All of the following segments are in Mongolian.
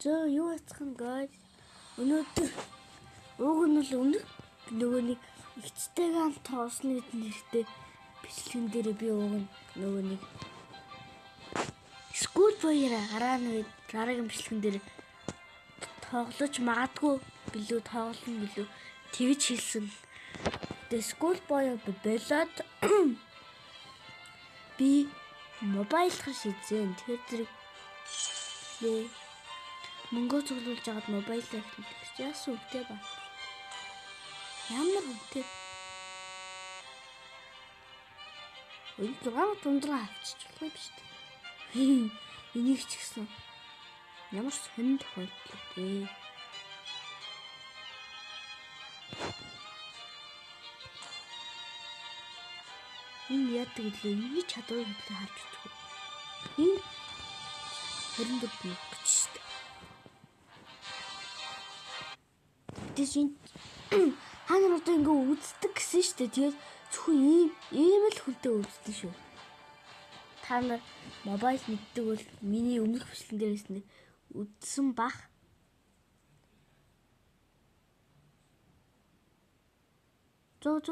За юу яцхан guys. Өнөөдөр уг нь л өмнө нөгөө нэг ихтэйгээ хамт тоосны нэртэй бичлэгэн дээр би уг нь нөгөө нэг School Boy-аар гарааны дараагийн бичлэгэн дээр тоглож магадгүй билүү тоглоно билүү тэгж хэлсэн. Тэгээ School Boy болоод би мобайлхаар шийдсэн. Тэгэхээр тэр мөнгө цуглуулж агаад мобайлаа эхлүүлж яасан үгтэй ба. Ямар үгтэй. Энэ програм тундраа авчиж болох юм шүү дээ. Энийг ч гэсэн ямар сонир тохиолдол вэ? Энэ яадаг гэлээ энэ чадварыг хөдлөө харж үзэх. Энэ 24 минут гэж шүү дээ. Тэсийн ханаа одоо ингээ үздэг гэсэн шүү дээ. Тэгээд зөвхөн ийм л хүнтэй үздэг шүү. Та нар мобайл мэддэг бол миний өмнөх бичлэгэн дээрээс нь үзсэн бах. Зөө.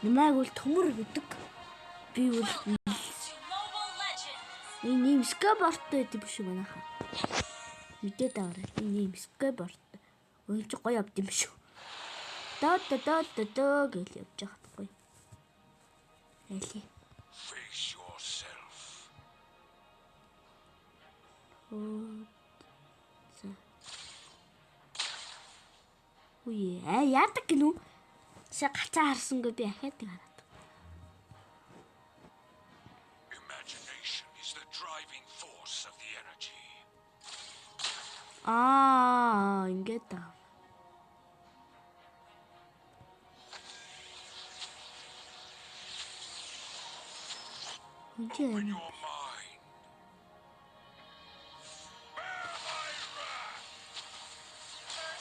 Намайг бол төмөр гэдэг. Би бол энэ юм скаборттой гэдэг биш үү манайхаа. Мэдээд аваарай. Энэ юм скаборт. Ой чи гоё авд юм шүү. Доо гэл явж байгаа байхгүй. Эли. Үе яадаг гинүү? Сая гацаа харсангүй би ахаад гараад. Ингээд аа.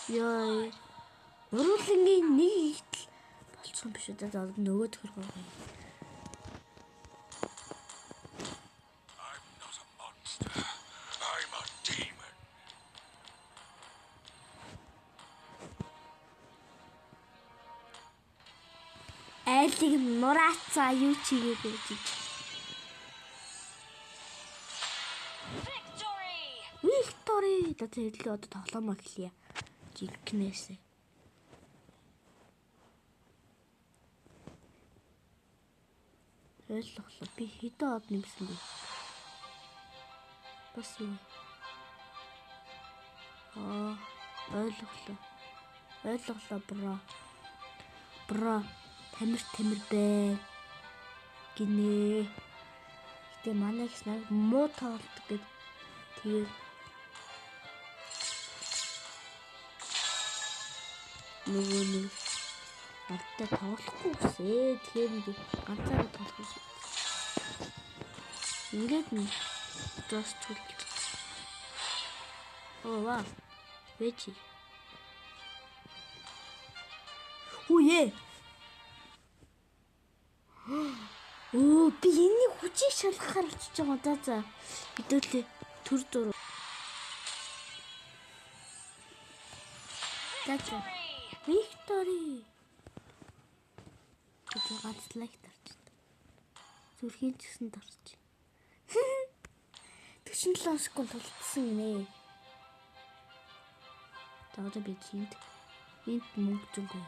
Яа. Уруулынгийн нэг ихтэл болцсон биш үү? За нөгөө тохиргоо. Айлыг нураацаа юу чигээгүй гэж. Victory! Тэгээд одоо тоглоомоо эхлэе. Жинкнээсээ. Ойлголоо. Би хэдэн од нэмсэн бэ? Бас юу? Ойлголоо бро. Тамир бай. Гинэ. Гэтэ манай их нэг муу тоглолт гэд тэгээд нөгөө нэг надтай тоглохгүй гэсэн. Тэгэхээр би ганцаараа тоглох юм. Ингээд нь just чулж. Ваа. Вэчи. Үе. Би энэний хүчийг шалгахаар очиж байгаа за. Хэдүүлээ төр зур. За. Victory. Тэгээд ганц лайк тарч. Зүрхийн ч гэсэн тарч. 47 секунд тулцсан гинэ. Одоо би энд мөнгө зүгөө.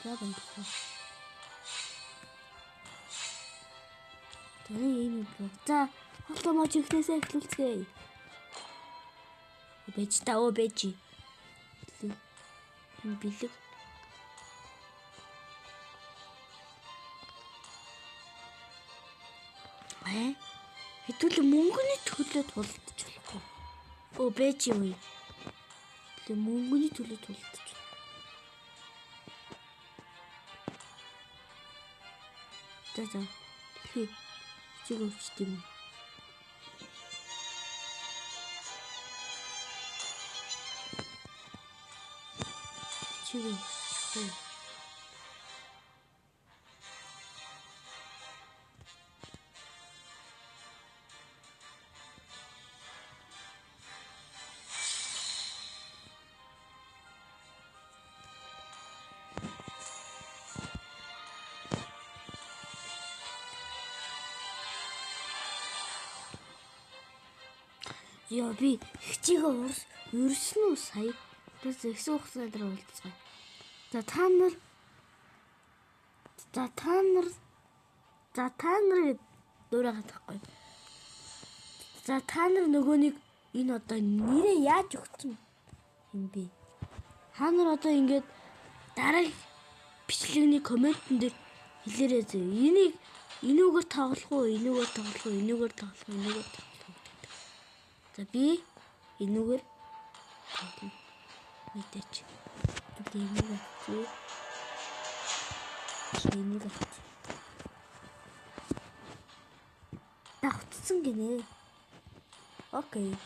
За бандаа. Тэр юм уу? За, холомож ихнээсээ эхлүүлцгээе. Бэж. Бэлэг. Хэдүүл мөнгөний төлөө тулдаж болохгүй. Бэж юм. Тэгээ мөнгөний төлөө тулдаж. За. Чиг өвчт юм. Яа би хичээгээ урьсан уу сая. Тэс ихсэн хугацаанд дээр уулзсан. За та нар дуурайгаад тахгүй. За та нар нөгөөнийг энэ одоо нэрээ яаж өгсөн юм бэ? Та нар одоо ингээд дараагийн бичлэгний комментэн дээр хэлээрэй зөө. Энийг энүүгээр тоглох уу? За би энүүгээр тоглоно. Мэдээч. Энийг давтсан гинэ. Окей.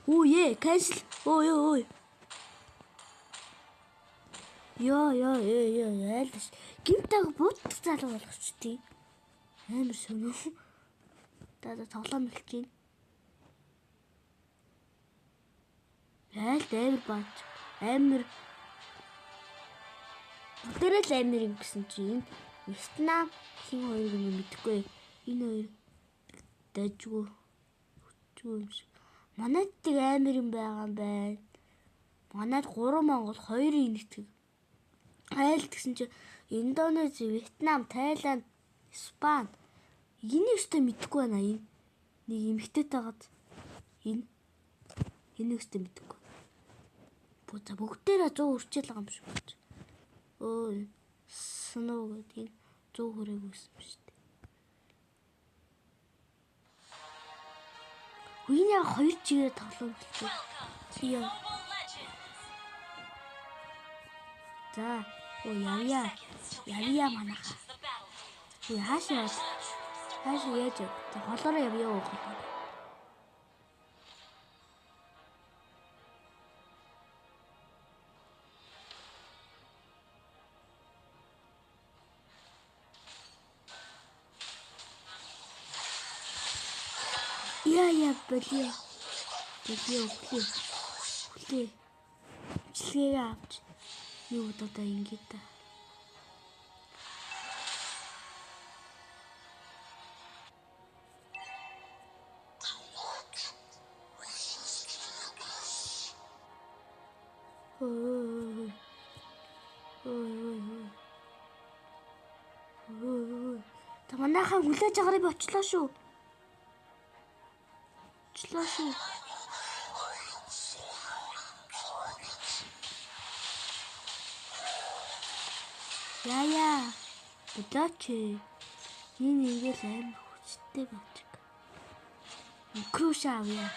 Ое, cancel. Ой. Айлш. Гимтаг буддаг залуу болгочтой. Амар сонио. Даа тоглоом эхэлж байна. Амар баач. Амар. Бүгдээрээ л амар юм гэсэн чинь Вьетнам хин хоёрыг нь мэдэхгүй. Энэ хоёр дайжгүй юм шиг. Манайд тийг амар юм байгаа юм байна. Манайд 3 Монгол 2 нэгтгэг. Айл гэсэн чинь Индонез, Вьетнам, Тайланд, Испани. Энийг өстө мэдэхгүй байна энэ. Нэг эмхтэйд тагаад энэ өстө мэдэхгүй. Бүгдээрээ 100 хүрчээл байгаа юм шиг байна. Өө Сноу гэдэг 100 хүрээг үүсэн юм шүү дээ. Үений 2 чигээр тоглоом болчихсон. За, явъя манайха. Хаашаа яаж холоороо явъя уу. Болио. Хүлээ. Жилгээ авч. Юу одоо ингэж та. Та манайхаа хүлээж агарыг очлоо шүү. Яа. Болооч. Энэ ингээл амар хүчтэй бач. Круш авъя.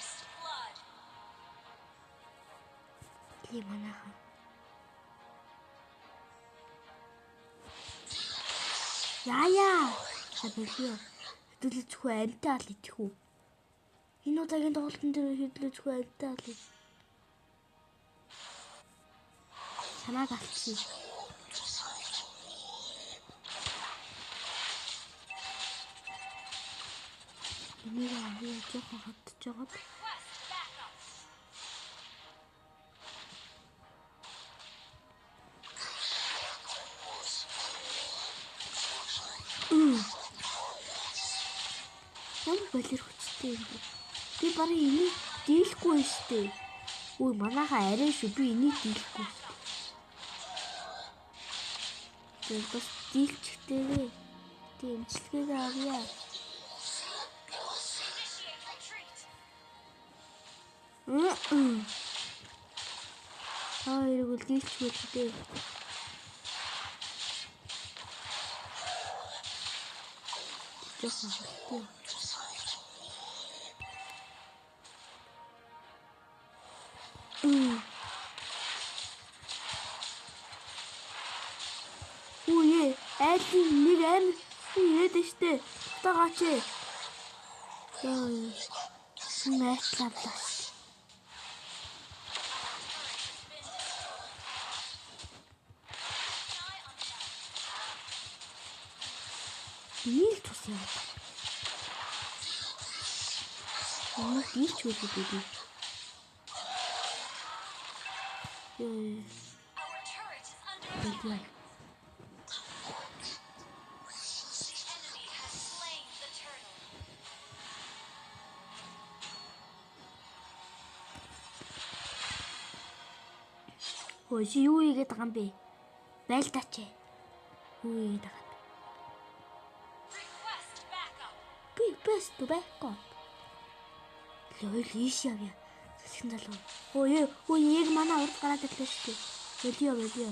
Ли манайхаа. Яа. Болио. Хэдүүлж хөө амтаа л идэх үү. Энэ удаагийн тоглолтын дээр хэдүүлж хөө амтаа л. Санааг авчих. Энийг авъя жоохон хатж жагаад. Болир хүчтэй юм. Би барыг энийг дийлэхгүй штэ. Үй манайхаа арай шүү. Би энийг дийлэхгүй. Тэр бас дийлчихтэй. Тэмцэлгээ авъя. Хоёрыг л дийлчихгүй дээ. Жохон хаттай. Айлын нэг амир ирээд штэ. Тагаач. Мэтлаблаа. Ил тусаа. Нэг ийч үгүй. Хэлээ. Ой, юу игээд байгаа юм бэ? Байлдаач. Юу игээд байгаа юм? Би бэст бэкко. Лол ийш явъя. Засгийн залуу. Ой, яг манай урд гараад ирлээ шүү дээ. Өлиё.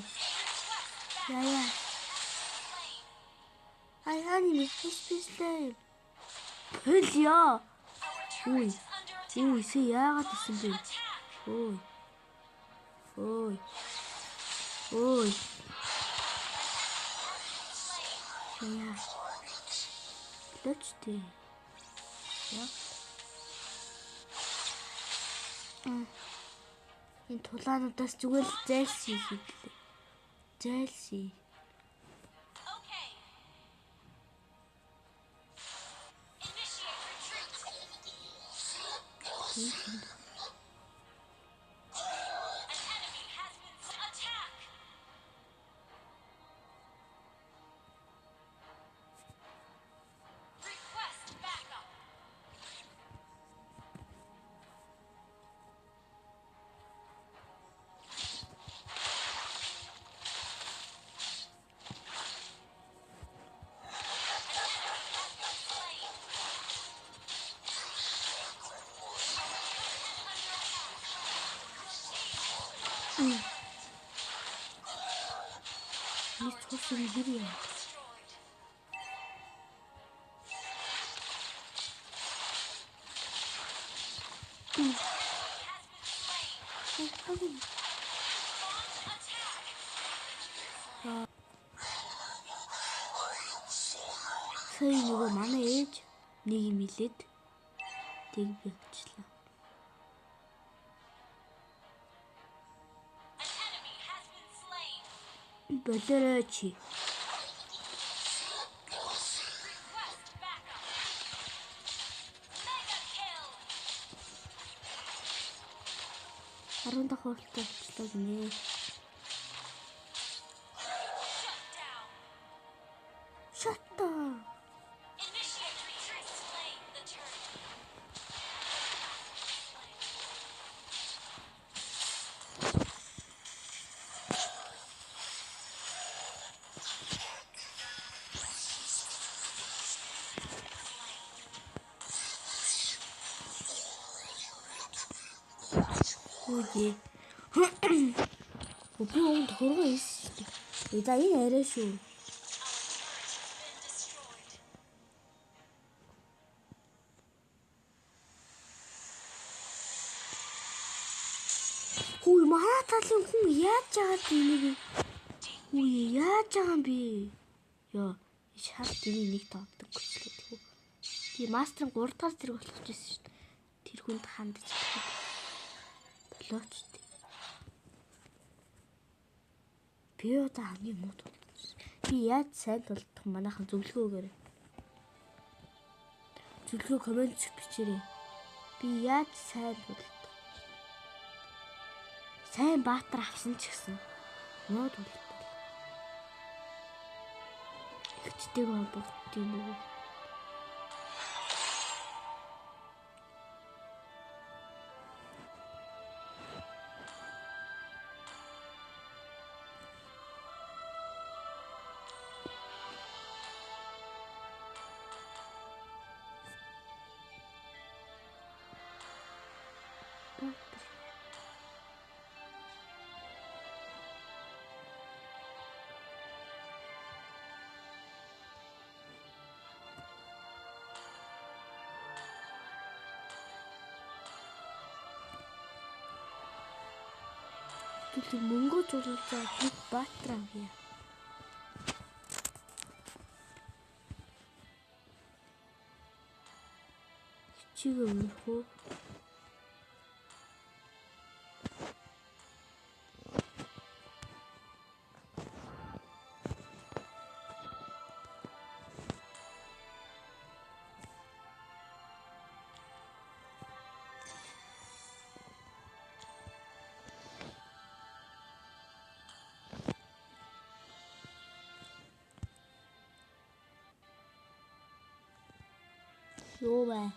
Яа. Аани спешлээ. Өлиё. Ой, сэ яагаад исэн бэ? Ой. Яа. Лочтэй. Яа. Энэ тулаануудаас зүгээр л зайлсхий хийлээ. Зайлсхий. Нисхосын хэрэг. Сая нөгөө манай ээж нэг юм хэлээд тэг би очлоо. Болорооч. 10 дахь хууралтай очлоо гинэ. Shut down. Үгүй. Би өнд хурган ийс. За энэ арай шүү. Хүй манай талын хүн яаж жагаад энийг яаж байгаа юм бэ? Яа, шалт энийг нэг тоогдөг гэжлээ тэгв. Би мастерын 3 дахь зэрэг болох гэсэн шүү дээ. Тэр хүнд хандаж болооч. Би одоо хамгийн муу тул. Би яаж сайн тулдах манайхан зөвлөгөөгөр. Зөвлөгөө комент бичээрэй. Би яаж сайн тулдах? Сайн баатар авсан ч гэсэн муу тулдах. Ихчтэйг холбогдсон юм уу? Тэг мөнгө зурулзаа нэг баатар авъя. Чиг өмөрхөө. Юу вэ?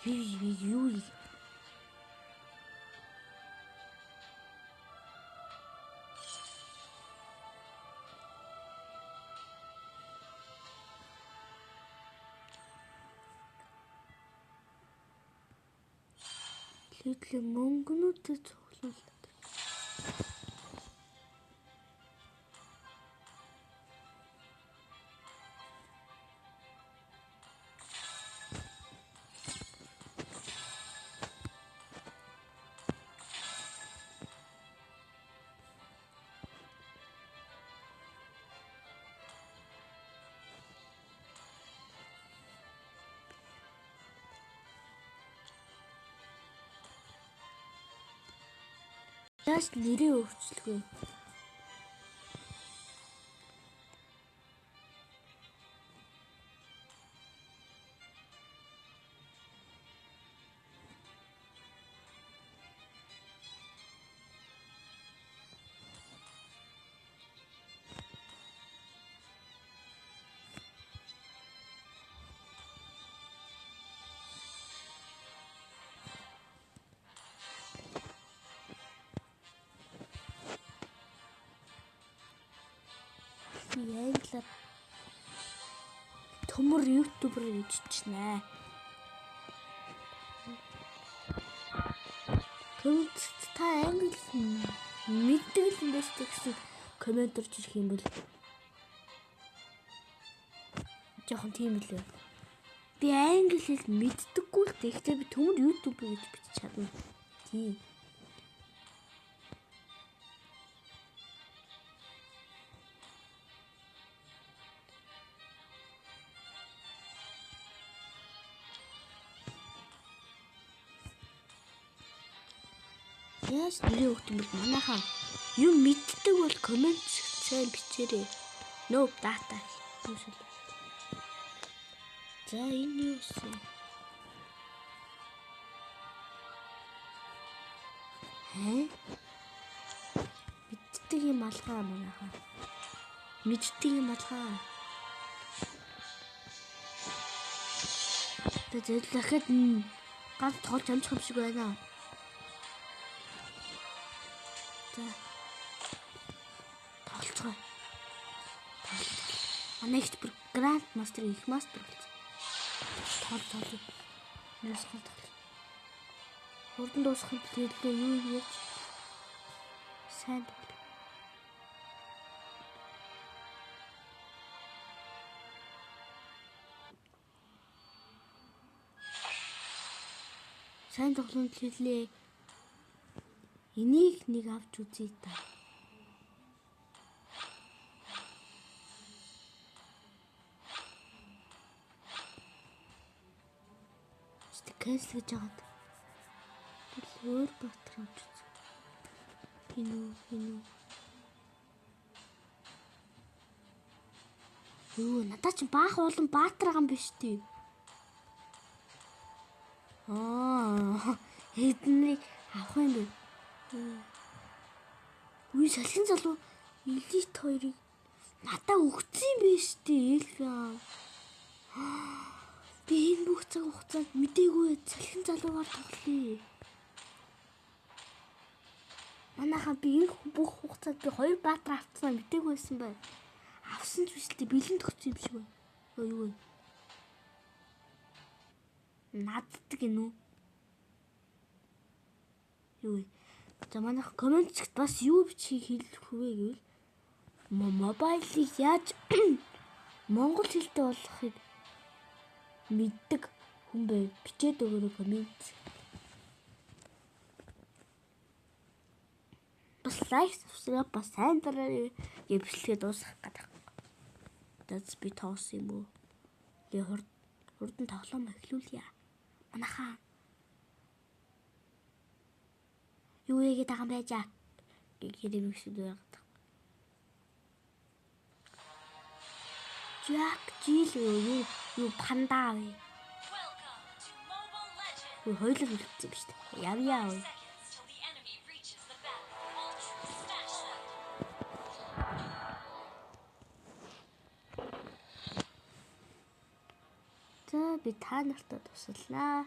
Би юу юм? Литлээ мөнгөнүүдэд цуглуулдаг. Яаж нэрээ өөрчлөгөө? Яаглаа төмөр ютубер гэж чичнэ. Тэгвэл та англи мэддэг л юм байна гэсэн коммент орж ирэх юм бол жоохон тийм л байна. Би англи хэл мэддэггүй л гэхдээ би төмөр ютубер гэж бичиж чадна. Тийм. Яаж нэрээ өгөх юм бол манайхаа юм мэддэг бол коммент сайн бичээрэй. No data. За энэ юу вэ? Мэддэг юм алгаа манайхаа. Мэддэг юм алгаа. Тэгээд дахиад ганц тоглож амжих юм шиг байна. Тоглоцгоо. Анагт бүр гранд мастер их мастер болсон. Тоглоо. Нэсгэл тоглоо. Хурдан дуусахын төлөө юу хийж сайн тоглоо. Сайн тоглоом хэлээ. Энийг нэг авч үзье та. Кэнсэл гэж жагаад. Өөр батар авч үзье. Энэ. Юу надад ч баах улан баатар гам биш тий. Хэднийг авах юм бэ? Үгүй салхин залуу элит 2-ыг надаа өгсөн юм биш тий. Би энэ бүх цаг хугацаанд мдээгүй салхин залуугаар тоглоё. Манайхаа би энэ бүх хугацаанд би 2 баатар авцсан мдээгүй байсан бай. Авсан ч биш л бэлэн төгсөн юм шиг байна. Юу вэ? Наддаг гинүү. Юу вэ? За манайх комментчд бас юу бичих хэлэх вэ гэвэл мобайлыг яаж монгол хэлтэй болгохыг мэддэг хүн бай бичээд өгөөрэй коммент. Бас лайк, subscribe бас сайн дараарай. Бичлэгээ дуусгах гэдэг. Дэц би тоос юм уу? Гэ хурдан тоглоом эхлүүлье. Манайхаа юу яагаад байгаа юм бэ жаа? Гэрэм шиг байгаад. Jack Jill юу панда вэ? Хойлоо үлдсэн биз дээ. Явъя. За би та нартай туслалаа.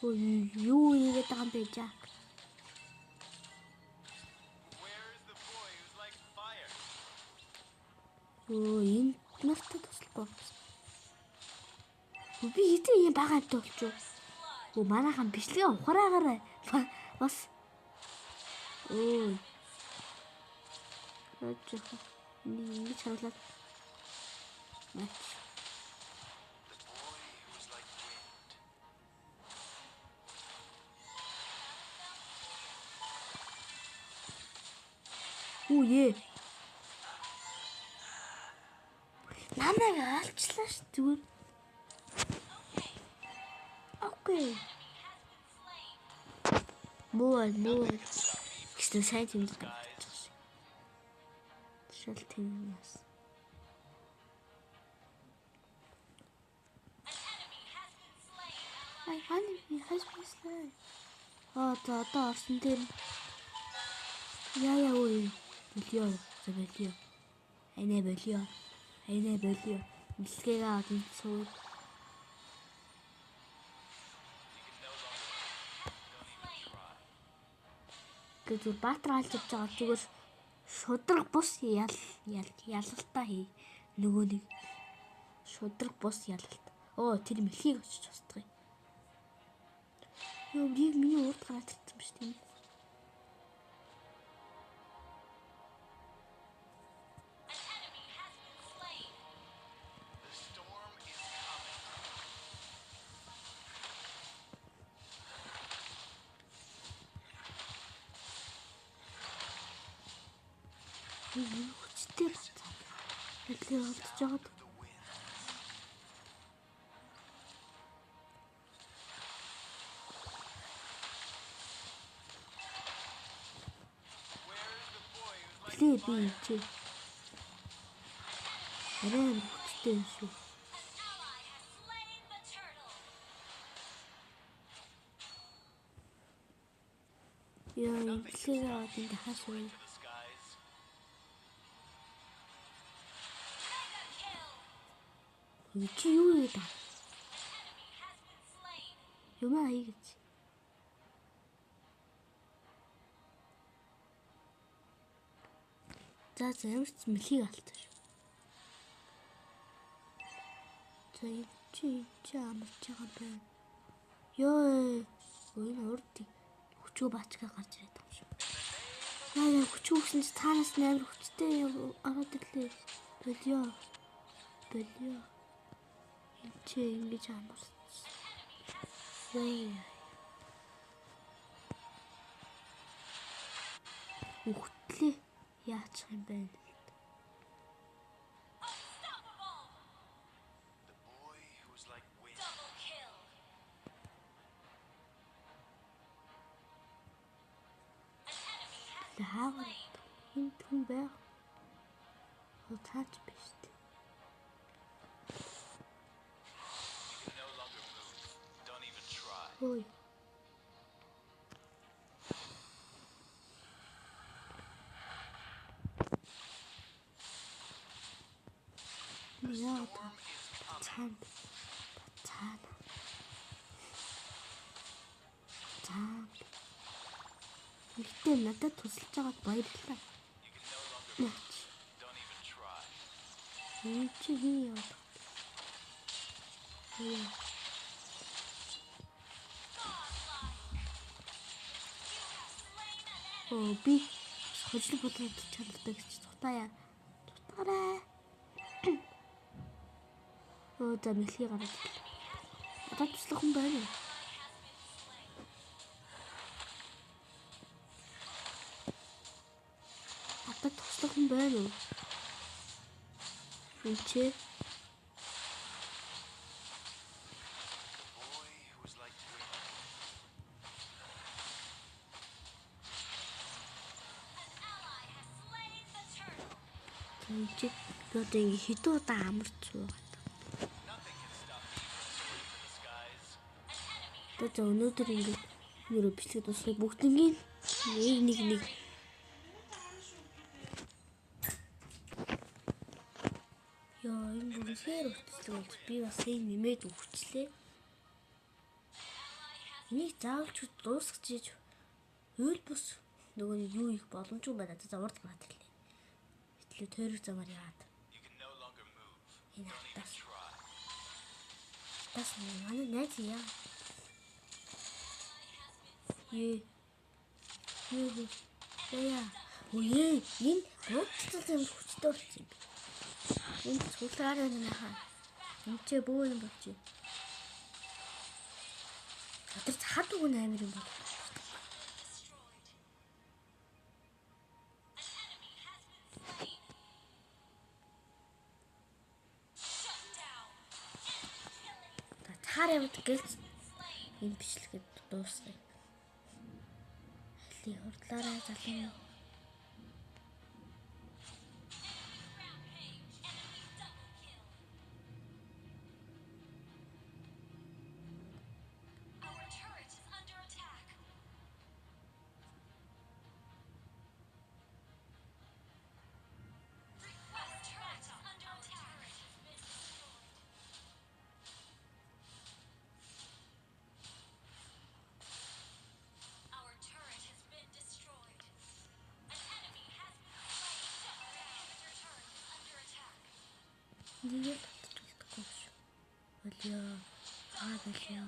Ой, юу ийгээд байгаа юм бэ жаа. Энэ нартай туслахгүй. Би хэдийн юм бага амтай болчихоо. Манайхан бичлэгээ ухраагаарай. Бас. Ажиха. Нэг чарлаад. Мач. Намайг алчлаа ш зүгээр. Окей. Муу. Гэсэн сайн юм даа. Шал тиймээс. Enemy has been slain. Одоо орсон дээр. Яа ой. Болио. Айнэ болио. Мэлгээгээ аваад суу. Гэвч баатар алж явж байгаа зүгээр шудраг бус ялалтаа хий. Нөгөө нэг шудраг бус ялалт. Тэр мэлхийг очиж устгая. Нэг миний урд гараад ирсэн биш тийм. Хүчтэй бацаа. Хэлээ олдож жаад. Би чи. Арай хүчтэй шүү. Яа, имплигээ аваад энэ хашгүй. Чи юу юм бэ? Юмаа хийгээч. За ямарч мэлхийг алдсан шүү. За чи амарч байгаа байна. Энэ урд хүчөө баачгаа гарч ирээд байгаа шүү. Яа хүчөө гэсэн чи цаанаас амар хүчтэй ороод ирлээ. Болио. Чи ингэж амарч. Үхтлээ. Яачих юм бэ? Хаавар энэ түн байх. Таач биш дээ. Ой. Яа та цаана. Ихтэй надад тусалж байгаад баярлалаа. Чи хий яа. Би хожил бодлоод чаддаг гэж тутаая. Тутаарай. За мэлхий гараад. Надад туслах хүн байна уу? Туслах хүн байна уу? Чи одоо ингэ хэдэн удаа амарч суугаад. Одоо өнөөдөр ингэ Нөрөө бичлэг дуусах бүгднийг нэг Яа, энэ бүгдээр өгчлөө болж би бас энэ нэмээд өгчлээ. Энийг заавалч дуусгаж үйл бус нөгөө нэг юу их боломжгүй байна. За урд гад хэлээ. Итлээ тойрог замаар яагаад. Энэ тас манай найз яа. Яа. Үе энэ гутцсан юм хүчтэй болсон юм. Энэ цуглаараа нэмэхаа. Энд бөө юм болж байна. Тэр хад үг амар юм бол. Таараа бод гэлц энэ бичлэгэд дуусгая. Хали хурдлаараа залуу. Нэг татчихгүй шүү. Болио. Болио.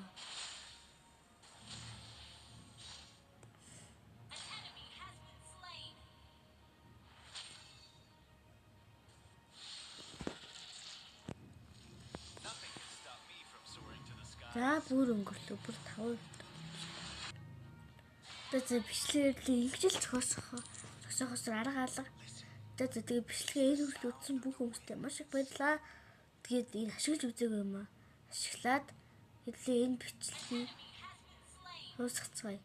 За бүр өнгөрлөө. Бүр 5. Тэгээд бичлэгээр ингэж л зогсоохоос арга алга. Тэгээд бичлэгээ энэ хүртэл үзсэн бүх хүмүүстээ маш их баярлалаа. Тэгээд энэ ашиглаж үзээгүй юм аа. Ашиглаад хэлээ энэ бичлэгийг дуусгацгаая.